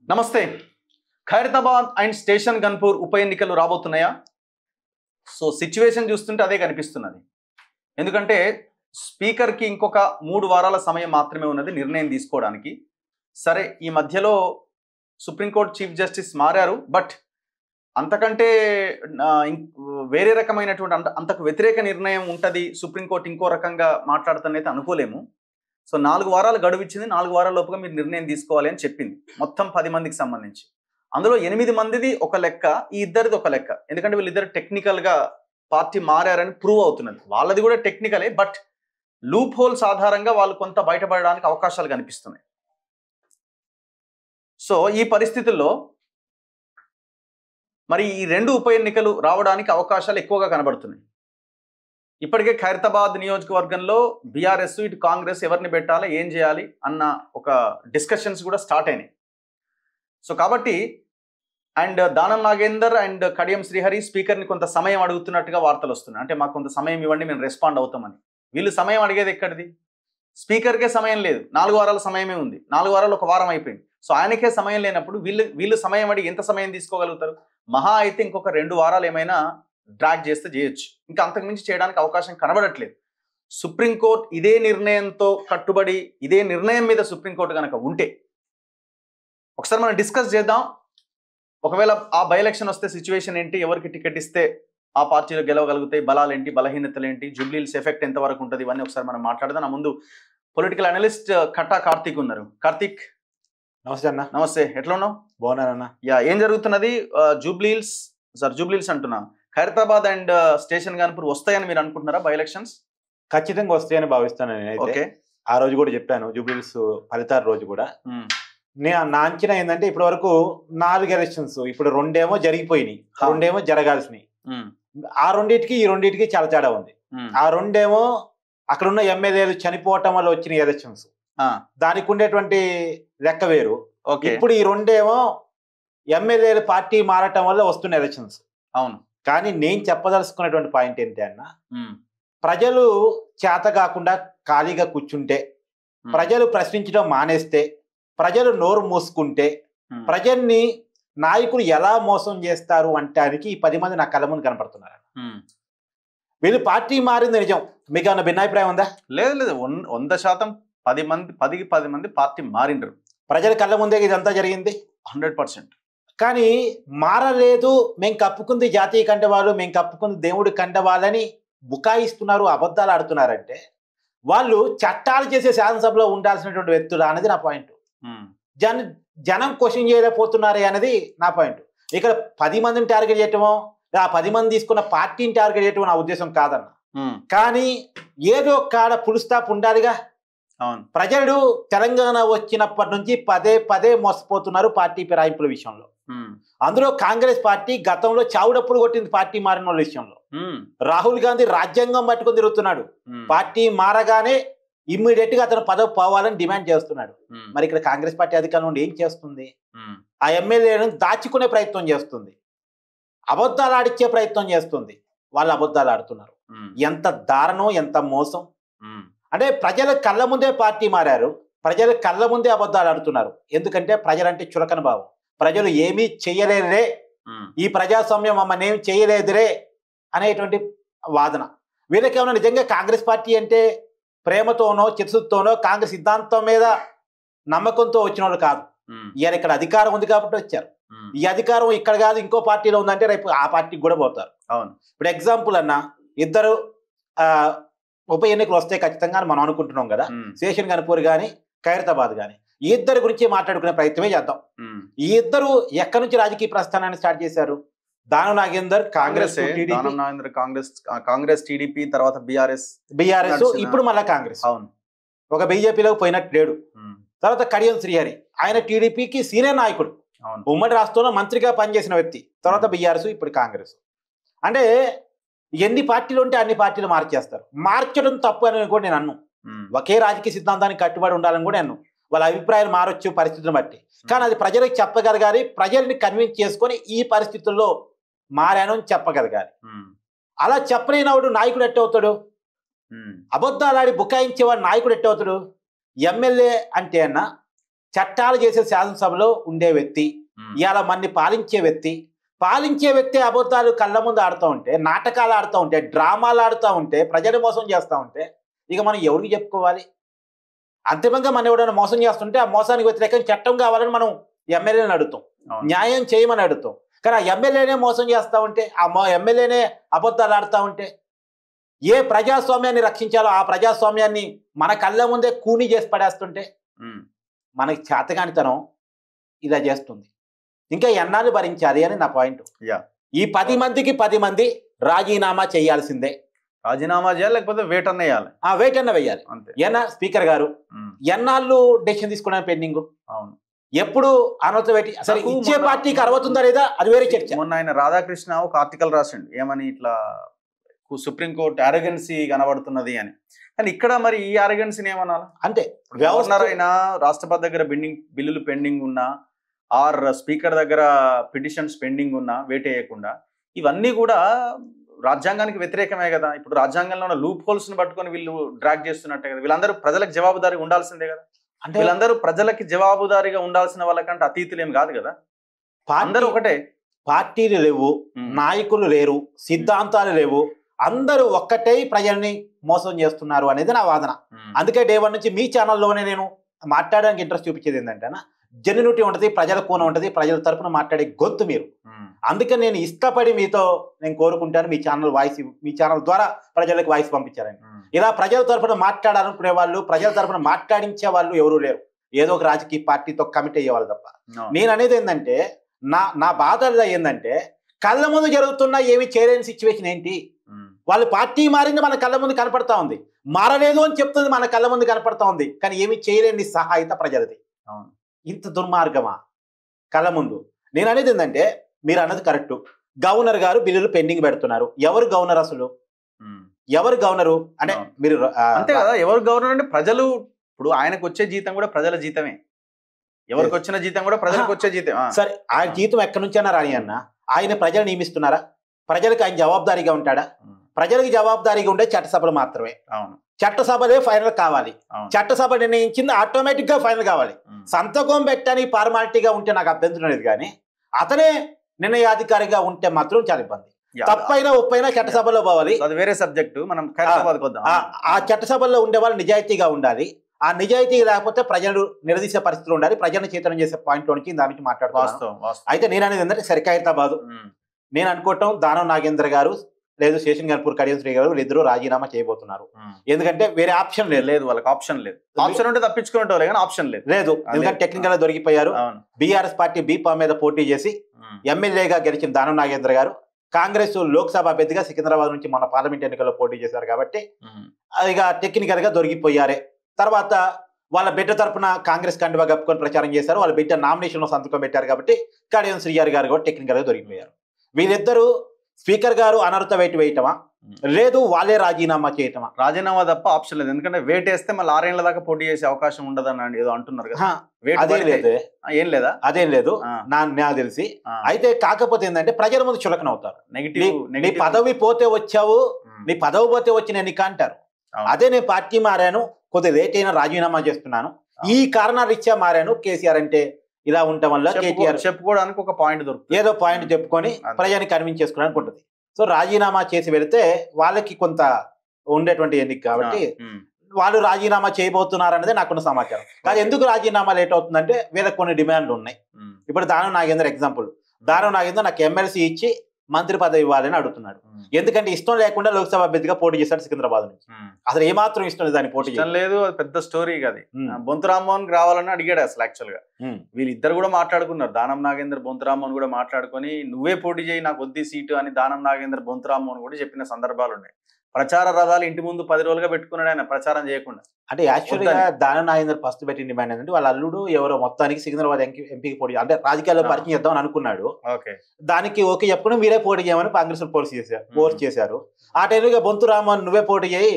నమస్తే. Khairatabad and station Ghanpur ఉప ఎన్నికలు రాబోతున్నాయా? సో సిచ్యువేషన్ చూస్తుంటే అదే కనిపిస్తున్నది. ఎందుకంటే స్పీకర్కి ఇంకొక 3 వారాల సమయం మాత్రమే ఉన్నది నిర్ణయం తీసుకోవడానికి. సరే, ఈ మధ్యలో సుప్రీంకోర్టు చీఫ్ జస్టిస్ మారారు. బట్ అంతకంటే వేరే రకమైనటువంటి అంతకు వ్యతిరేక నిర్ణయం ఉంటుంది, సుప్రీంకోర్టు ఇంకో రకంగా మాట్లాడుతానైతే అనుకోలేము. సో 4 వారాలు గడువు ఇచ్చింది. 4 వారాల లోపుగా మీరు నిర్ణయం తీసుకోవాలి అని చెప్పింది. మొత్తం 10 మందికి సంబంధించి. అందులో 8 మందిది ఒక లెక్క, ఈ ఇద్దరిది ఒక లెక్క. ఎందుకంటే వీళ్ళిద్దరు టెక్నికల్గా పార్టీ మారారని ప్రూవ్ అవుతున్నది. వాళ్ళది కూడా టెక్నికలే, బట్ లూప్ హోల్స్ ఆధారంగా వాళ్ళు కొంత బయటపడడానికి అవకాశాలు కనిపిస్తున్నాయి. సో ఈ పరిస్థితుల్లో మరి ఈ 2 ఉప ఎన్నికలు రావడానికి అవకాశాలు ఎక్కువగా కనబడుతున్నాయి. ఇప్పటికే ఖైరతాబాద్ నియోజకవర్గంలో బీఆర్ఎస్ ఇటు కాంగ్రెస్ ఎవరిని పెట్టాలి, ఏం చేయాలి అన్న ఒక డిస్కషన్స్ కూడా స్టార్ట్ అయినాయి. సో కాబట్టి అండ్ దానం నాగేందర్ అండ్ కడియం శ్రీహరి స్పీకర్ని కొంత సమయం అడుగుతున్నట్టుగా వార్తలు వస్తున్నాయి. అంటే మాకు కొంత సమయం ఇవ్వండి, మేము రెస్పాండ్ అవుతామని. వీళ్ళు సమయం అడిగేది ఎక్కడిది? స్పీకర్కే సమయం లేదు. 4 వారాల సమయమే ఉంది. 4 వారాలు ఒక వారం అయిపోయింది. సో ఆయనకే సమయం లేనప్పుడు వీళ్ళు సమయం అడిగి ఎంత సమయం తీసుకోగలుగుతారు? మహా అయితే ఇంకొక 2 వారాలు ఏమైనా డ్రాగ్ చేస్తే చేయొచ్చు. ఇంకా అంతకుమించి చేయడానికి అవకాశం కనబడట్లేదు. సుప్రీంకోర్టు ఇదే నిర్ణయంతో కట్టుబడి, ఇదే నిర్ణయం మీద సుప్రీంకోర్టు కనుక ఉంటే ఒకసారి మనం డిస్కస్ చేద్దాం. ఒకవేళ ఆ బై ఎలక్షన్ వస్తే సిచ్యువేషన్ ఏంటి, ఎవరికి టికెట్ ఇస్తే ఆ పార్టీలో గెలవగలుగుతాయి, బలాలు ఏంటి, బలహీనతలు ఏంటి, జూబ్లీహిల్స్ ఎఫెక్ట్ ఎంతవరకు ఉంటుంది, ఇవన్నీ ఒకసారి మనం మాట్లాడదాం. నా ముందు పొలిటికల్ అనలిస్ట్ కట్టా కార్తీక్ ఉన్నారు. కార్తీక్ నమస్తే అన్న. నమస్తే, ఎట్లా ఉన్నావు? బాగున్నానన్న. ఏం జరుగుతున్నది? జూబ్లీహిల్స్ అంటున్నా, ఖైరతాబాద్ అండ్ స్టేషన్ గన్పూర్ వస్తాయని మీరు అనుకుంటున్నారా బై ఎలక్షన్స్? ఖచ్చితంగా వస్తాయని భావిస్తాను నేనైతే. ఓకే, ఆ రోజు కూడా చెప్పాను, జూబ్లీహిల్స్ ఫలితాల రోజు కూడా. నా అంచనా ఏంటంటే ఇప్పటి వరకు 4 ఎలక్షన్స్, ఇప్పుడు 2 ఏమో జరిగిపోయినాయి, 2 ఏమో జరగాల్సినవి. ఆ రెండింటికి ఈ రెండింటికి చాలా తేడా ఉంది. ఆ 2 ఏమో అక్కడ ఉన్న ఎమ్మెల్యేలు చనిపోవటం వల్ల వచ్చిన ఎలక్షన్స్, దానికి ఉండేటువంటి లెక్క వేరు. ఇప్పుడు ఈ 2 ఏమో ఎమ్మెల్యేలు పార్టీ మారటం వల్ల వస్తున్న ఎలక్షన్స్. అవును. కానీ నేను చెప్పదలుచుకున్నటువంటి పాయింట్ ఏంటి అన్న, ప్రజలు చేత కాకుండా ఖాళీగా కూర్చుంటే, ప్రజలు ప్రశ్నించడం మానేస్తే, ప్రజలు నోరు మూసుకుంటే, ప్రజల్ని నాయకులు ఎలా మోసం చేస్తారు అంటానికి ఈ 10 మంది నా కళ్ళ ముందు కనపడుతున్నారు. వీళ్ళు పార్టీ మారింది నిజం, మీకు ఏమన్నా భిన్నాభిప్రాయం ఉందా? లేదు లేదు, 100% 10 మంది పార్టీ మారిండ్రు. ప్రజల కళ్ళ ముందే ఇదంతా జరిగింది 100%. కానీ మారలేదు, మేము కప్పుకుంది జాతీయ కండవాళ్ళు, మేము కప్పుకుంది దేవుడి కండవాళ్ళని బుకాయిస్తున్నారు, అబద్ధాలు ఆడుతున్నారంటే వాళ్ళు చట్టాలు చేసే శాసనసభలో ఉండాల్సినటువంటి వ్యక్తులు అనేది నా పాయింట్. జనం క్వశ్చన్ చేయలేకపోతున్నారే అనేది నా పాయింట్. ఇక్కడ 10 మందిని టార్గెట్ చేయటమో, ఆ 10 మంది తీసుకున్న పార్టీని టార్గెట్ చేయటమో నా ఉద్దేశం కాదన్న. కానీ ఏదో కాడ ఫుల్ స్టాప్ ఉండాలిగా. ప్రజలు తెలంగాణ వచ్చినప్పటి నుంచి పదే మోసపోతున్నారు పార్టీ ఫిరాయింపుల విషయంలో. అందులో కాంగ్రెస్ పార్టీ గతంలో చావుడప్పుడు కొట్టింది పార్టీ మారిన వాళ్ళ విషయంలో. రాహుల్ గాంధీ రాజ్యాంగం పట్టుకొని తిరుగుతున్నాడు, పార్టీ మారగానే ఇమ్మీడియట్ గా అతను పదవి పోవాలని డిమాండ్ చేస్తున్నాడు. మరి ఇక్కడ కాంగ్రెస్ పార్టీ అధికారంలో ఉండి ఏం చేస్తుంది? ఆ ఎమ్మెల్యేలను దాచుకునే ప్రయత్నం చేస్తుంది, అబద్ధాలు ఆడిచ్చే ప్రయత్నం చేస్తుంది. వాళ్ళు అబద్ధాలు ఆడుతున్నారు. ఎంత దారుణం, ఎంత మోసం! అంటే ప్రజల కళ్ళ ముందే పార్టీ మారారు, ప్రజల కళ్ళ ముందే అబద్ధాలు ఆడుతున్నారు. ఎందుకంటే ప్రజలంటే చులకన భావం. ప్రజలు ఏమీ చెయ్యలేదురే, ఈ ప్రజాస్వామ్యం మమ్మల్ని ఏమి చేయలేదురే అనేటువంటి వాదన. వీళ్ళకేమన్నా నిజంగా కాంగ్రెస్ పార్టీ అంటే ప్రేమతోనో చిత్తశుద్ధితోనో కాంగ్రెస్ సిద్ధాంతం మీద నమ్మకంతో వచ్చిన వాళ్ళు కాదు. ఇవాళ ఇక్కడ అధికారం ఉంది కాబట్టి వచ్చారు. ఈ అధికారం ఇక్కడ కాదు ఇంకో పార్టీలో ఉందంటే రేపు ఆ పార్టీకి కూడా పోతారు. అవును. ఇప్పుడు ఎగ్జాంపుల్ అన్న, ఇద్దరు ఉప ఎన్నికలు వస్తే ఖచ్చితంగా మనం అనుకుంటున్నాం కదా, స్టేషన్ గన్పూర్ కానీ ఖైరతాబాద్ కానీ. ఈ ఇద్దరు గురించి మాట్లాడుకునే ప్రయత్నమే చేద్దాం. ఈ ఇద్దరు ఎక్కడి నుంచి రాజకీయ ప్రస్థానాన్ని స్టార్ట్ చేశారు? దానం నాగేందర్ కాంగ్రెస్, టీడీపీ, తర్వాత బీఆర్ఎస్, ఇప్పుడు మళ్ళా కాంగ్రెస్. అవును. ఒక బీజేపీలోకి పోయినట్టు లేడు. తర్వాత కడియం శ్రీహరి, ఆయన టీడీపీకి సీనియర్ నాయకుడు, ఉమ్మడి రాష్ట్రంలో మంత్రిగా పనిచేసిన వ్యక్తి. తర్వాత బీఆర్ఎస్, ఇప్పుడు కాంగ్రెస్. అంటే ఎన్ని పార్టీలు ఉంటే అన్ని పార్టీలు మార్చేస్తారు. మార్చడం తప్పు అని కూడా నేను అన్ను. ఒకే రాజకీయ సిద్ధాంతానికి కట్టుబడి ఉండాలని కూడా అన్ను. వాళ్ళ అభిప్రాయాలు మారొచ్చు పరిస్థితులను బట్టి. కానీ అది ప్రజలకు చెప్పగలగాలి, ప్రజల్ని కన్విన్స్ చేసుకొని ఈ పరిస్థితుల్లో మారాను అని చెప్పగలగాలి. అలా చెప్పలేనివాడు నాయకుడు ఎట్టవుతాడు? అబద్ధాలు ఆడి బుకాయించేవాడు నాయకుడు ఎట్టవుతాడు? ఎమ్మెల్యే అంటే అన్న చట్టాలు చేసే శాసనసభలో ఉండే వ్యక్తి, ఇవాళ మన్ని పాలించే వ్యక్తి అబద్ధాలు కళ్ళ ముందు ఆడుతూ ఉంటే, నాటకాలు ఆడుతూ ఉంటే, డ్రామాలు ఆడుతూ ఉంటే, ప్రజలు మోసం చేస్తూ ఉంటే ఇక మనం ఎవరికి చెప్పుకోవాలి? అంతిమంగా మనం ఎవరైనా మోసం చేస్తుంటే ఆ మోసానికి వ్యతిరేకంగా చట్టం కావాలని మనం ఎమ్మెల్యేని అడుగుతాం, న్యాయం చేయమని అడుగుతాం. కానీ ఆ ఎమ్మెల్యేనే మోసం చేస్తూ ఉంటే, ఆ ఎమ్మెల్యేనే అబద్ధాలు ఆడుతూ ఉంటే, ఏ ప్రజాస్వామ్యాన్ని రక్షించాలో ఆ ప్రజాస్వామ్యాన్ని మన కళ్ళ ముందే కూని చేసి పడేస్తుంటే మనకి చేతగానితనం ఇలా చేస్తుంది. ఇంకా ఎన్నాళ్ళు భరించాలి అని నా పాయింట్. ఈ 10 మందికి 10 మంది రాజీనామా చేయాల్సిందే. రాజీనామా చేయాలి, లేకపోతే వేట్ అన్న వేయాలి. వేట్ అన్న వేయాలి. ఏనా స్పీకర్ గారు ఎన్నాళ్ళు డెసిషన్ తీసుకున్నాను పెండింగ్? అవును, ఎప్పుడు అనవసరం పెట్టి అసలు ఇచ్చే పార్టీకి అరవతుందా లేదా అది వేరే చర్చ. మొన్న ఆయన రాధాకృష్ణ ఒక ఆర్టికల్ రాసిండు ఏమని, ఇట్లా సుప్రీంకోర్టు అరగెన్సీ కనబడుతున్నది అని. కానీ ఇక్కడ మరి ఈ అరగెన్సీని ఏమనాలి అంటే, గవర్నర్ అయినా రాష్ట్రపతి దగ్గర బిల్లులు పెండింగ్ ఉన్నా, ఆర్ స్పీకర్ దగ్గర పిటిషన్స్ పెండింగ్ ఉన్నా వెయిట్ వేయకుండా, ఇవన్నీ కూడా రాజ్యాంగానికి వ్యతిరేకమే కదా. ఇప్పుడు రాజ్యాంగంలో ఉన్న లూప్ హోల్స్ ని పట్టుకొని వీళ్ళు డ్రాగ్ చేస్తున్నట్టే కదా. వీళ్ళందరూ ప్రజలకు జవాబుదారీగా ఉండాల్సిందే కదా. అంటే వీళ్ళందరూ ప్రజలకి జవాబుదారీగా ఉండాల్సిన వాళ్ళకంటే అతీతులు ఏం కాదు కదా. అందరూ ఒకటే. పార్టీలు లేవు, నాయకులు లేరు, సిద్ధాంతాలు లేవు, అందరూ ఒక్కటే ప్రజల్ని మోసం చేస్తున్నారు అనేది నా వాదన. అందుకే డే 1 నుంచి మీ ఛానల్లోనే నేను మాట్లాడడానికి ఇంట్రెస్ట్ చూపించేది ఏంటంటే, జెన్యూనిటీ ఉంటుంది, ప్రజల కోణం ఉంటుంది, ప్రజల తరపున మాట్లాడే గొంతు మీరు. అందుకని నేను ఇష్టపడి మీతో నేను కోరుకుంటాను మీ ఛానల్ ద్వారా ప్రజలకు వాయిస్ పంపించారని. ఇలా ప్రజల తరపున మాట్లాడాలనుకునే వాళ్ళు, ప్రజల తరపున మాట్లాడించే వాళ్ళు ఎవరూ లేరు. ఏదో ఒక రాజకీయ పార్టీతో కమిట్ అయ్యేవాళ్ళు తప్ప. నేను అనేది ఏంటంటే, నా బాధల్లో ఏంటంటే, కళ్ళ ముందు జరుగుతున్న ఏమి చేయలేని సిచ్యువేషన్ ఏంటి? వాళ్ళు పార్టీ మారింది మన కళ్ళ ముందు కనపడతా ఉంది, మారలేదు అని చెప్తుంది మన కళ్ళ ముందు కనపడతా ఉంది, కానీ ఏమి చేయలేని సహాయత ప్రజలది. ఇంత దుర్మార్గమా కళ్ళ ముందు? నేను అనేది ఏంటంటే, మీరు అన్నది కరెక్ట్. గవర్నర్ గారు బిల్లులు పెండింగ్ పెడుతున్నారు. ఎవరు గవర్నర్ అసలు? ఎవరు గవర్నరు అంటే మీరు అంతే కదా. ఎవరు గవర్నర్ అంటే ప్రజలు. ఇప్పుడు ఆయనకు వచ్చే జీతం కూడా ప్రజల జీతమే, ఎవరికి వచ్చిన జీతం కూడా ప్రజలకు వచ్చే జీతం. సరే, ఆ జీతం ఎక్కడి నుంచైనా రాని అన్న, ఆయన ప్రజలు నియమిస్తున్నారా? ప్రజలకు ఆయన జవాబుదారీగా ఉంటాడా? ప్రజలకు జవాబుదారీగా ఉండే చట్టసభలు మాత్రమే. చట్టసభలే ఫైనల్ కావాలి. చట్టసభ నిర్ణయించింది ఆటోమేటిక్ గా ఫైనల్ కావాలి. సంతకం పెట్టడానికి ఫార్మాలిటీగా ఉంటే నాకు అభ్యంతరం లేదు, కానీ అతనే నిర్ణయాధికారిగా ఉంటే మాత్రం చాలా ఇబ్బంది. తప్పైనా ఒప్పైనా చట్టసభలో పోవాలి. అది వేరే సబ్జెక్టు. మనం ఆ చట్టసభల్లో ఉండే వాళ్ళు నిజాయితీగా ఉండాలి. ఆ నిజాయితీ లేకపోతే ప్రజలు నిలదీసే పరిస్థితులు ఉండాలి. ప్రజలను చైతన్యం చేసే పాయింట్ నుంచి దాని నుంచి మాట్లాడుతున్నాం. అయితే నేను అనేది ఏంటంటే, ఖైరతాబాద్ నేను అనుకోవటం దానం నాగేంద్ర గారు లేదు శేషన్ గన్పూర్ కడియం శ్రీ గారు వీళ్ళిద్దరూ రాజీనామా చేయబోతున్నారు. ఎందుకంటే వేరే ఆప్షన్ లేదు, వాళ్ళకి ఆప్షన్ లేదు. ఆప్షన్ ఉంటే తప్పించుకునేటోళ్ళే కానీ ఆప్షన్ లేదు. ఎందుకంటే టెక్నికల్ గా దొరికిపోయారు. బీఆర్ఎస్ పార్టీ బీపా మీద పోటీ చేసి ఎమ్మెల్యేగా గెలిచిన దానం నాగేంద్ర గారు కాంగ్రెస్ లోక్సభ అభ్యర్థిగా సికింద్రాబాద్ నుంచి మన పార్లమెంట్ ఎన్నికల్లో పోటీ చేశారు కాబట్టి ఇక టెక్నికల్ గా దొరికిపోయారే. తర్వాత వాళ్ళ బిడ్డ తరపున కాంగ్రెస్ కండువా కప్పుకొని ప్రచారం చేశారు. వాళ్ళ బిడ్డ నామినేషన్ లో సంతకం పెట్టారు కాబట్టి కడియం శ్రీగారి గారు కూడా టెక్నికల్ గా దొరికిపోయారు. వీళ్ళిద్దరూ స్పీకర్ గారు అనర్హత వేటు వేయటమా, లేదు వాళ్ళే రాజీనామా చేయటమా? రాజీనామా తప్ప ఆప్షన్ లేదు. ఎందుకంటే వేట్ వేస్తే మళ్ళీ 6 ఏళ్ల దాకా పోటీ చేసే అవకాశం ఉండదని ఏదో అంటున్నారు కదా. అదేం లేదు, ఏం లేదా? అదేం లేదు నాకు తెలిసి. అయితే కాకపోతే ఏంటంటే, ప్రజల ముందు చులకన అవుతారు. నీ పదవి పోతే వచ్చావు, నీ పదవి పోతే వచ్చిన ఎన్నిక అంటారు. అదే నేను పార్టీ మారాను, కొద్ది లేట్ అయినా రాజీనామా చేస్తున్నాను, ఈ కారణాలు ఇచ్చా మారాను, కేసీఆర్ అంటే ఇలా ఉండటం వల్ల కేటీఆర్ చెప్పుకోవడానికి ఒక పాయింట్ దొరుకుతుంది, ఏదో పాయింట్ చెప్పుకొని ప్రజాన్ని కన్విన్స్ చేసుకోవడానికి ఉంటుంది. సో రాజీనామా చేసి వెళితే వాళ్ళకి కొంత ఉండేటువంటి ఎన్నిక కాబట్టి వాళ్ళు రాజీనామా చేయబోతున్నారు అనేది నాకున్న సమాచారం. కానీ ఎందుకు రాజీనామా లేట్ అవుతుందంటే, వీళ్ళకి కొన్ని డిమాండ్లు ఉన్నాయి. ఇప్పుడు దానం నాగేందర్ ఎగ్జాంపుల్. దానం నాగేందర్ నాకు ఎమ్మెల్సీ ఇచ్చి మంత్రి పదవి ఇవ్వాలని అడుగుతున్నాడు. ఎందుకంటే ఇష్టం లేకుండా లోక్సభ అభ్యర్థిగా పోటీ చేశాడు సికింద్రాబాద్ నుంచి. అసలు ఏమాత్రం ఇష్టం లేదు దాన్ని పోటీ లేదు. అది పెద్ద స్టోరీ అది. బొంతు రామ్మోహన్ రావాలని అడిగాడు అసలు. యాక్చువల్ గా వీళ్ళిద్దరు కూడా మాట్లాడుకున్నారు. దానం నాగేందర్ బొంతు రామ్మోహన్ కూడా మాట్లాడుకొని, నువ్వే పోటీ చేయి నాకు వద్ది సీటు అని దానం నాగేందర్ బొంతు రామ్మోహన్ కూడా చెప్పిన సందర్భాలు ఉన్నాయి. ప్రచార రథాలు ఇంటి ముందు 10 రోజులుగా పెట్టుకున్నాడు ఆయన ప్రచారం చేయకుండా. అంటే యాక్చువల్గా దానం నాగేందర్ ఫస్ట్ పెట్టిన డిమాండ్ ఏంటంటే, వాళ్ళ అల్లుడు ఎవరో మొత్తానికి సికింద్రాబాద్ ఎంపీకి పోటీ అంటే రాజకీయాల్లో పరిచయం చేద్దామని అనుకున్నాడు. దానికి ఓకే చెప్పుకుని మీరే పోటీ చేయమని కాంగ్రెస్ ఫోర్స్ చేశారు. ఆ టైంలో బొంతు రామ్మోహన్ నువ్వే పోటీ చేయి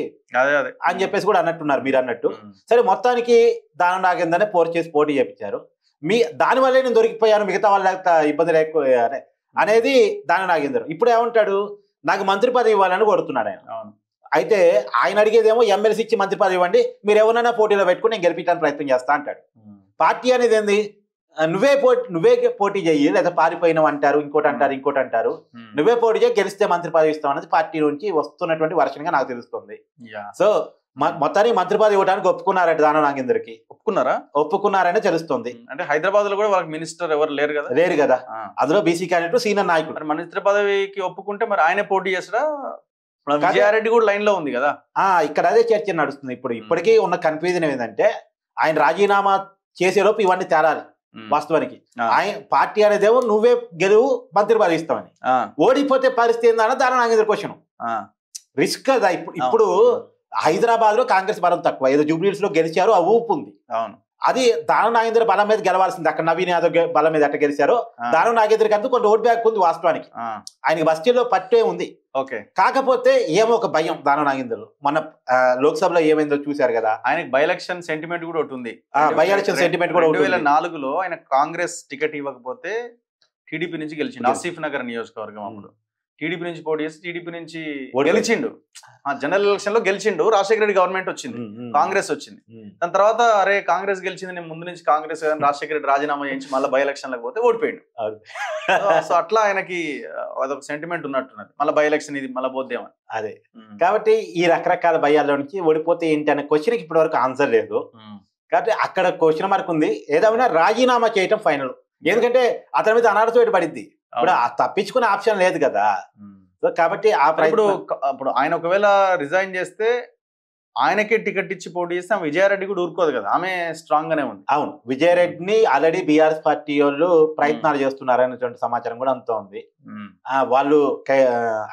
అని చెప్పేసి కూడా అన్నట్టున్నారు మీరు అన్నట్టు. సరే, మొత్తానికి దానం నాగేందర్నే ఫోర్స్ చేసి పోటీ చేయించారు. దానివల్లే నేను దొరికిపోయాను, మిగతా వాళ్ళ ఇబ్బంది లేకపోయా అనేది దానం నాగేందర్. ఇప్పుడు ఏమంటాడు, నాకు మంత్రి పదవి ఇవ్వాలని కొడుతున్నాడు ఆయన. అయితే ఆయన అడిగేదేమో ఎమ్మెల్సీ ఇచ్చి మంత్రి పదవి ఇవ్వండి, మీరు ఎవరైనా పోటీలో పెట్టుకుని నేను గెలిపించడానికి ప్రయత్నం చేస్తా అంటాడు. పార్టీ అనేది ఏంది, నువ్వే పోటీ చెయ్యి, లేదా పారిపోయినావు అంటారు, ఇంకోటి అంటారు. నువ్వే పోటీ చేయి, గెలిస్తే మంత్రి పదవి ఇస్తావు అనేది పార్టీ నుంచి వస్తున్నటువంటి వర్షన్గా నాకు తెలుస్తుంది. సో మొత్తానికి మంత్రి పదవి ఇవ్వడానికి ఒప్పుకున్నారట దానం నాగేందర్కి. ఒప్పుకున్నారనే తెలుస్తుంది. అంటే హైదరాబాద్ లో కూడా వాళ్ళకి మినిస్టర్ ఎవరు లేరు కదా. అందులో బీసీ క్యాండిడేట్ సీనియర్ నాయకుడు. మంత్రి పదవికి ఒప్పుకుంటే మరి ఆయనే పోటీ చేస్తాడా? విజయారెడ్డి కూడా లైన్ లో ఉంది కదా. ఇక్కడ అదే చర్చ నడుస్తుంది. ఇప్పటికీ ఉన్న కన్ఫ్యూజన్ ఏంటంటే ఆయన రాజీనామా చేసేలోపు ఇవన్నీ తేరాలి. వాస్తవానికి ఆయన పార్టీ అనేదేమో నువ్వే గెలువు మంత్రి పదవి ఇస్తామని, ఓడిపోతే పరిస్థితి ఏందన్న దాని నాగేంద్ర క్వశ్చన్. రిస్క్ కదా. ఇప్పుడు హైదరాబాద్ లో కాంగ్రెస్ బలం తక్కువ, ఏదో జూబ్లీహిల్స్ లో గెలిచారు, ఆ ఊపు ఉంది. అది దానం నాగేంద్ర బలం మీద గెలవాల్సింది. అక్కడ నవీన్ యాదవ్ బలం మీద ఎట్ట గెలిచారో దానం నాగేంద్రకి అంతా కొంత ఓట్ బ్యాక్ ఉంది. వాస్తవానికి ఆయనకి బస్తీలో పట్టే ఉంది. కాకపోతే ఏమో ఒక భయం దానం నాగేంద్రలో. మన లోక్సభలో ఏమైందో చూశారు కదా. ఆయనకి బై ఎలక్షన్ సెంటిమెంట్ కూడా ఒకటి ఉంది. బై ఎలక్షన్ సెంటిమెంట్ కూడా 2004లో ఆయన కాంగ్రెస్ టికెట్ ఇవ్వకపోతే టీడీపీ నుంచి గెలిచిండు. ఆసిఫ్ నగర్ నియోజకవర్గం. అప్పుడు టీడీపీ నుంచి పోటీ చేసి టీడీపీ నుంచి గెలిచిండు. జనరల్ ఎలక్షన్ లో గెలిచిండు. రాజశేఖర రెడ్డి గవర్నమెంట్ వచ్చింది, కాంగ్రెస్ వచ్చింది. దాని తర్వాత అరే కాంగ్రెస్ గెలిచింది, నేను ముందు నుంచి కాంగ్రెస్ రాజశేఖర రెడ్డి రాజీనామా చేయించి మళ్ళీ బై ఎలక్షన్ లకు పోతే ఓడిపోయిండు. సో అట్లా ఆయనకి అదొక సెంటిమెంట్ ఉన్నట్టున్నది. మళ్ళీ బై ఎలక్షన్ ఇది మళ్ళీ పోద్దేమని. అదే కాబట్టి ఈ రకరకాల భయాల్లో నుంచి ఓడిపోతే ఏంటి అనే క్వశ్చన్కి ఇప్పటి వరకు ఆన్సర్ లేదు. కాబట్టి అక్కడ క్వశ్చన్ మార్క్ ఉంది. ఏదేమైనా రాజీనామా చేయటం ఫైనల్. ఎందుకంటే అతని మీద అనర్హత పడింది. ఇప్పుడు తప్పించుకునే ఆప్షన్ లేదు కదా. కాబట్టి ఇప్పుడు ఆయన ఒకవేళ రిజైన్ చేస్తే ఆయనకే టికెట్ ఇచ్చి పోటీ చేస్తే విజయారెడ్డి కూడా ఊరుకోదు కదా. ఆమె స్ట్రాంగ్ గానే ఉంది. అవును, విజయారెడ్డిని ఆల్రెడీ బీఆర్ఎస్ పార్టీ వాళ్ళు ప్రయత్నాలు చేస్తున్నారు అనేటువంటి సమాచారం కూడా అంతా ఉంది. వాళ్ళు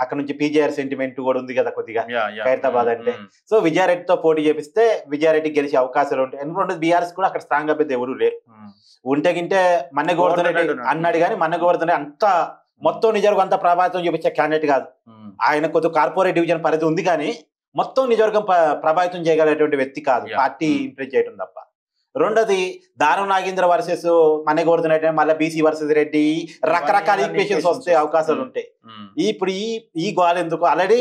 అక్కడ నుంచి పీజేఆర్ సెంటిమెంట్ కూడా ఉంది కదా కొద్దిగా ఖైరతాబాద్ అంటే. సో విజయారెడ్డితో పోటీ చేపిస్తే విజయారెడ్డి గెలిచే అవకాశాలు ఉంటాయి. ఎందుకంటే బీఆర్ఎస్ కూడా అక్కడ స్ట్రాంగ్ గా పెద్ద ఎవరు లేరు. ఉంటే గింటే మన్నె గోవర్ధన్ రెడ్డి అన్నాడు కానీ మన్నె గోవర్ధన్ రెడ్డి అంత మొత్తం నిజవర్గం అంత ప్రభావితం చూపించే క్యాండిడేట్ కాదు. ఆయన కొద్దిగా కార్పొరేట్ డివిజన్ పరిధి ఉంది కానీ మొత్తం నిజవర్గం ప్రభావితం చేయగలిగేటువంటి వ్యక్తి కాదు, పార్టీ ఇంప్రెస్ చేయడం తప్ప. రెండోది దానం నాగేంద్ర వర్సెస్ మన్నె గోవర్ధన్ రెడ్డి, మళ్ళీ బీసీ వర్సెస్ రెడ్డి, రకరకాల ఈక్వేషన్స్ వస్తే అవకాశాలు ఉంటాయి. ఇప్పుడు ఈ గోల్ ఎందుకు? ఆల్రెడీ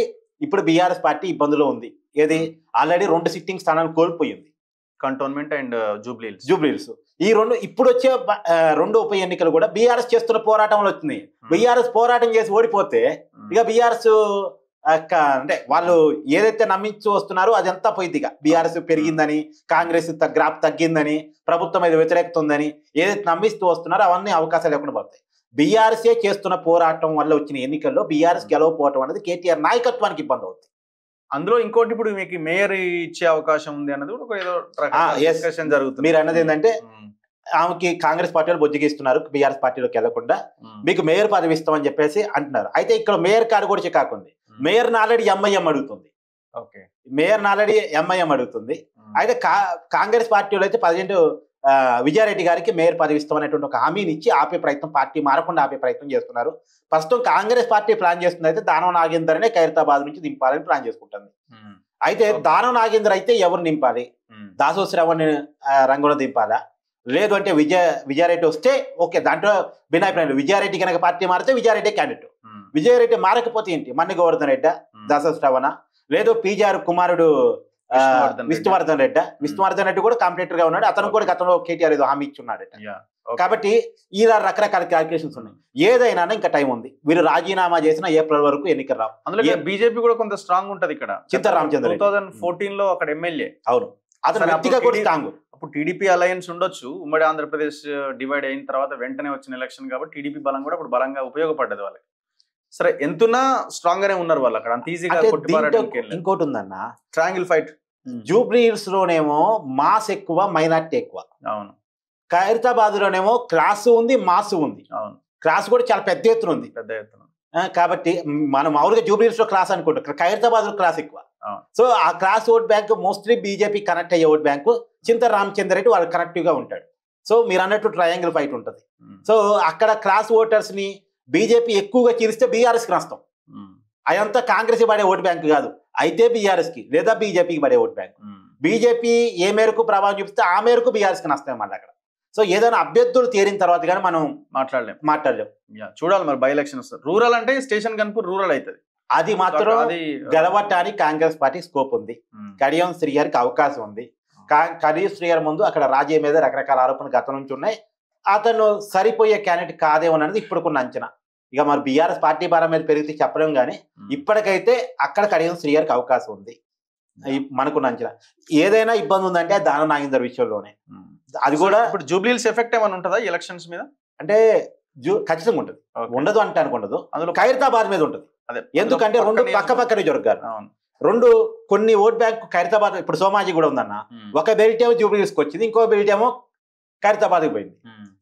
ఇప్పుడు బీఆర్ఎస్ పార్టీ ఇబ్బందులో ఉంది. ఏది ఆల్రెడీ 2 సిట్టింగ్ స్థానాలు కోల్పోయింది, కంటోన్మెంట్ అండ్ జూబ్లీహిల్స్. ఈ ఇప్పుడు వచ్చే 2 ఉప ఎన్నికలు కూడా బీఆర్ఎస్ చేస్తున్న పోరాటంలో వచ్చినాయి. బీఆర్ఎస్ పోరాటం చేసి ఓడిపోతే ఇక బీఆర్ఎస్ అంటే వాళ్ళు ఏదైతే నమ్మించి వస్తున్నారో అదంతా పోయింది. ఇక బీఆర్ఎస్ పెరిగిందని, కాంగ్రెస్ గ్రాఫ్ తగ్గిందని, ప్రభుత్వం మీద వ్యతిరేకత ఉందని ఏదైతే నమ్మిస్తూ వస్తున్నారో అవన్నీ అవకాశాలు లేకుండా పోతాయి. బీఆర్ఎస్ఏ చేస్తున్న పోరాటం వల్ల వచ్చిన ఎన్నికల్లో బీఆర్ఎస్ గెలవపోవటం అనేది కేటీఆర్ నాయకత్వానికి ఇబ్బంది అవుతుంది. అందులో ఇంకోటి ఇప్పుడు మీకు మేయర్ ఇచ్చే అవకాశం ఉంది అన్నది కూడా ఏదో డిస్కషన్ జరుగుతుంది. మీరు అన్నది ఏంటంటే ఆమెకి కాంగ్రెస్ పార్టీ వాళ్ళు బొజ్జగిస్తున్నారు, బీఆర్ఎస్ పార్టీలోకి వెళ్లకుండా మీకు మేయర్ పదవి ఇస్తామని చెప్పేసి అంటున్నారు. అయితే ఇక్కడ మేయర్ కార్డు కూడా కాకుండా మేయర్ ఆల్రెడీ ఎంఐఎం అడుగుతుంది. మేయర్ ఆల్రెడీ ఎంఐఎం అడుగుతుంది. అయితే కాంగ్రెస్ పార్టీ వాళ్ళు అయితే 18 విజయారెడ్డి గారికి మేయర్ పదవి ఇస్తామనేటువంటి ఒక హామీని ఇచ్చి ఆపే ప్రయత్నం, పార్టీ మారకుండా ఆపే ప్రయత్నం చేస్తున్నారు. ప్రస్తుతం కాంగ్రెస్ పార్టీ ప్లాన్ చేస్తుంది అయితే దానం నాగేందర్నే ఖైరతాబాద్ నుంచి దింపాలని ప్లాన్ చేసుకుంటుంది. అయితే దానం నాగేందర్ అయితే ఎవరు నింపాలి? దాసో శ్రవణ్ రంగంలో దింపాలా? లేదు అంటే విజయారెడ్డి వస్తే ఓకే, దాంట్లో భిన్నాభిప్రాయం. విజయారెడ్డి కనుక పార్టీ మారితే విజయారెడ్డి క్యాండిడేట్. విజయారెడ్డి మారకపోతే ఏంటి? మన్నె గోవర్ధన్ రెడ్డి, దాసో శ్రవణ, లేదు పీజీఆర్ కుమారుడు విష్ణువర్ధన్ రెడ్డి కూడా కాంపిటేటర్ గా ఉన్నాడు. అతను కూడా గతంలో కేటీఆర్ ఏదో హామీ ఇచ్చున్నాడు. కాబట్టి ఇలా రకరకాల క్యాలిక్యులేషన్స్ ఉన్నాయి. ఏదైనా ఇంకా టైం ఉంది. వీళ్ళు రాజీనామా చేసిన ఏప్రిల్ వరకు ఎన్నికలు రావు. అందులో బీజేపీ కూడా కొంత స్ట్రాంగ్ ఉంటది. ఇక్కడ చింతా రామచంద్ర 2014 లో అక్కడ ఎమ్మెల్యే. అవును, అతను వ్యక్తిగా కూడా స్ట్రాంగ్. అప్పుడు టీడీపీ అలయన్స్ ఉండొచ్చు. ఉమ్మడి ఆంధ్రప్రదేశ్ డివైడ్ అయిన తర్వాత వెంటనే వచ్చిన ఎలక్షన్ కాబట్టి టీడీపీ బలం కూడా అప్పుడు బలంగా ఉపయోగపడ్డది వాళ్ళకి. సరే, ఎంతున్నా స్ట్రాంగ్ గానే ఉన్నారు వాళ్ళు అక్కడ. అంత ఈజీగా ఇంకోటి ఉందన్న, ట్రయాంగిల్ ఫైట్. జూబ్లీహిల్స్ లోనేమో మాస్ ఎక్కువ, మైనార్టీ ఎక్కువ. అవును. ఖైరతాబాద్ లోనేమో క్లాసు ఉంది, మాస్ ఉంది. అవును, క్లాస్ కూడా చాలా పెద్ద ఎత్తున ఉంది. కాబట్టి మనం మామూలుగా జూబ్లీహిల్స్ లో క్లాస్ అనుకుంటాం, ఖైరతాబాద్ లో క్లాస్ ఎక్కువ. సో ఆ class vote bank mostly BJP connect అయ్యే ఓట్ బ్యాంకు. చింతా రామచంద్ర రెడ్డి వాళ్ళు కనెక్టివ్ గా ఉంటాడు. సో మీరు అన్నట్టు ట్రయాంగిల్ ఫైట్ ఉంటుంది. సో అక్కడ క్లాస్ ఓటర్స్ ని బీజేపీ ఎక్కువగా చీరిస్తే బీఆర్ఎస్ కి నష్టం. అదంతా కాంగ్రెస్ పడే ఓటు బ్యాంకు కాదు, అయితే బీఆర్ఎస్ కి లేదా బీజేపీకి పడే ఓటు బ్యాంకు. బీజేపీ ఏ మేరకు ప్రభావం చూపిస్తే ఆ మేరకు బీఆర్ఎస్ కి నష్టం మళ్ళీ అక్కడ. సో ఏదైనా అభ్యర్థులు తేరిన తర్వాత కానీ మనం మాట్లాడలేం. చూడాలి మరి బై ఎలక్షన్స్. రూరల్ అంటే స్టేషన్ కనుపూర్ రూరల్ అవుతుంది. అది మాత్రం గెలవటానికి కాంగ్రెస్ పార్టీ స్కోప్ ఉంది. కడియం శ్రీ గారికి అవకాశం ఉంది. కానీ శ్రీగారి ముందు అక్కడ రాజయ్య మీద రకరకాల ఆరోపణలు గతం నుంచి ఉన్నాయి. అతను సరిపోయే క్యాండిడేట్ కాదేమో అనేది ఇప్పుడుకున్న అంచనా. ఇక మరి బీఆర్ఎస్ పార్టీ భారం మీద పెరిగితే చెప్పలేం, కానీ ఇప్పటికైతే అక్కడ కడియం శ్రీగారికి అవకాశం ఉంది మనకున్న అంచనా. ఏదైనా ఇబ్బంది ఉందంటే దానం నాగేందర్ విషయంలోనే. అది కూడా ఇప్పుడు జూబ్లీహిల్స్ ఎఫెక్ట్ ఏమైనా ఉంటుందా ఎలక్షన్స్ మీద? అంటే ఖచ్చితంగా ఉంటుంది, ఉండదు అంటే అనుకుండదు. అందులో ఖైరతాబాద్ మీద ఉంటుంది. ఎందుకంటే రెండు పక్క పక్కనే జరుగుతారు. రెండు కొన్ని ఓట్ బ్యాంక్ ఖైరతాబాద్, ఇప్పుడు సోమాజీ కూడా ఉందన్న, ఒక బెల్ట్ ఏమో జూబ్లీహిల్స్కి వచ్చింది, ఇంకో బెల్ట్ ఏమో ఖైరతాబాద్కి పోయింది.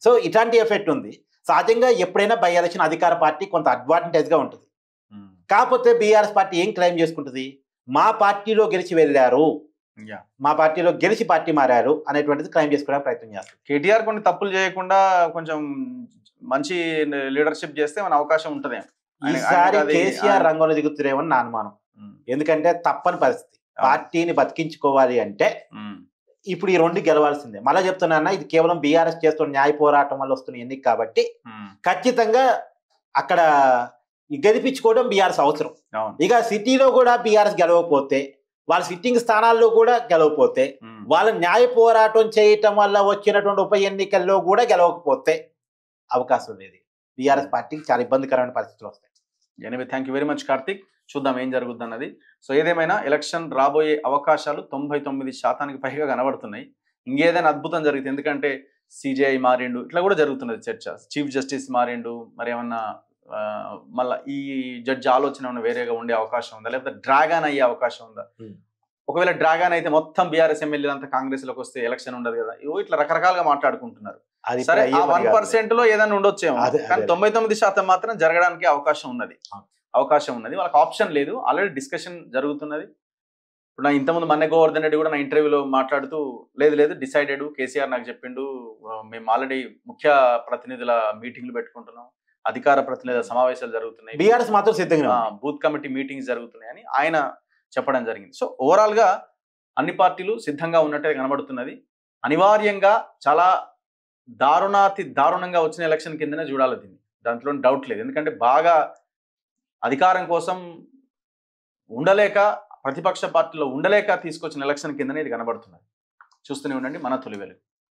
సో ఇట్లాంటి ఎఫెక్ట్ ఉంది. సహజంగా ఎప్పుడైనా బై ఎలక్షన్ అధికార పార్టీ కొంత అడ్వాంటేజ్ గా ఉంటుంది. కాకపోతే బీఆర్ఎస్ పార్టీ ఏం క్లెయిమ్ చేసుకుంటుంది, మా పార్టీలో గెలిచి వెళ్ళారు, మా పార్టీలో గెలిచి పార్టీ మారారు అనేటువంటిది క్లెయిమ్ చేసుకోవడానికి ప్రయత్నం చేస్తారు. కేటీఆర్ కొన్ని తప్పులు చేయకుండా కొంచెం మంచి లీడర్షిప్ చేస్తే మన అవకాశం ఉంటుంది. ఈసారి కేసీఆర్ రంగంలో దిగుతున్నారేమని నా అనుమానం. ఎందుకంటే తప్పని పరిస్థితి, పార్టీని బతికించుకోవాలి అంటే ఇప్పుడు ఈ రెండు గెలవాల్సిందే. మళ్ళీ చెప్తున్నా, ఇది కేవలం బీఆర్ఎస్ చేస్తున్న న్యాయ పోరాటం వల్ల వస్తున్న ఎన్నిక కాబట్టి ఖచ్చితంగా అక్కడ గెలిపించుకోవడం బీఆర్ఎస్ అవసరం. ఇక సిటీలో కూడా బీఆర్ఎస్ గెలవకపోతే, వాళ్ళ సిట్టింగ్ స్థానాల్లో కూడా గెలవకపోతే, వాళ్ళ న్యాయ పోరాటం చేయటం వల్ల వచ్చినటువంటి ఉప ఎన్నికల్లో కూడా గెలవకపోతే అవకాశం లేదు. బీఆర్ఎస్ పార్టీకి చాలా ఇబ్బందికరమైన పరిస్థితులు వస్తాయి. Anyway, thank you very much Karthik. చూద్దాం ఏం జరుగుద్ది అన్నది. సో ఏదేమైనా ఎలక్షన్ రాబోయే అవకాశాలు 99% పైగా కనబడుతున్నాయి. ఇంకేదైనా అద్భుతం జరిగింది, ఎందుకంటే సిజేఐ మారిండు, ఇట్లా కూడా జరుగుతున్నది చర్చ. చీఫ్ జస్టిస్ మారిండు, మరి ఏమన్నా మళ్ళీ ఈ జడ్జి ఆలోచన ఏమన్నా వేరేగా ఉండే అవకాశం ఉందా, లేకపోతే డ్రాగన్ అయ్యే అవకాశం ఉందా? ఒకవేళ డ్రాగన్ అయితే మొత్తం బీఆర్ఎస్ ఎమ్మెల్యేలు అంతా కాంగ్రెస్ లోకి వస్తే ఎలక్షన్ ఉండదు కదా. ఇట్లా రకరకాలుగా మాట్లాడుకుంటున్నారు. సరే, ఆ 1% లో ఏదైనా ఉండొచ్చేమో, కానీ 99% మాత్రం జరగడానికి అవకాశం ఉన్నది. వాళ్ళకి ఆప్షన్ లేదు. ఆల్రెడీ డిస్కషన్ జరుగుతున్నది. ఇప్పుడు నా ఇంతకుముందు మన్నె గోవర్ధన్ రెడ్డి కూడా నా ఇంటర్వ్యూలో మాట్లాడుతూ, లేదు డిసైడెడ్, కేసీఆర్ నాకు చెప్పిండు, మేము ఆల్రెడీ ముఖ్య ప్రతినిధుల మీటింగ్లు పెట్టుకుంటున్నాం, అధికార ప్రతినిధుల సమావేశాలు జరుగుతున్నాయి, బీఆర్ఎస్ మాత్రం సిద్ధంగా బూత్ కమిటీ మీటింగ్స్ జరుగుతున్నాయని ఆయన చెప్పడం జరిగింది. సో ఓవరాల్ గా అన్ని పార్టీలు సిద్ధంగా ఉన్నట్టే కనబడుతున్నది. అనివార్యంగా చాలా దారుణంగా వచ్చిన ఎలక్షన్ కిందనే చూడాలి దీన్ని, దాంట్లో డౌట్ లేదు. ఎందుకంటే బాగా అధికారం కోసం ఉండలేక, ప్రతిపక్ష పార్టీలో ఉండలేక తీసుకొచ్చిన ఎలక్షన్ కిందనే ఇది కనబడుతున్నది. చూస్తూనే ఉండండి మన తొలి వెలుగు.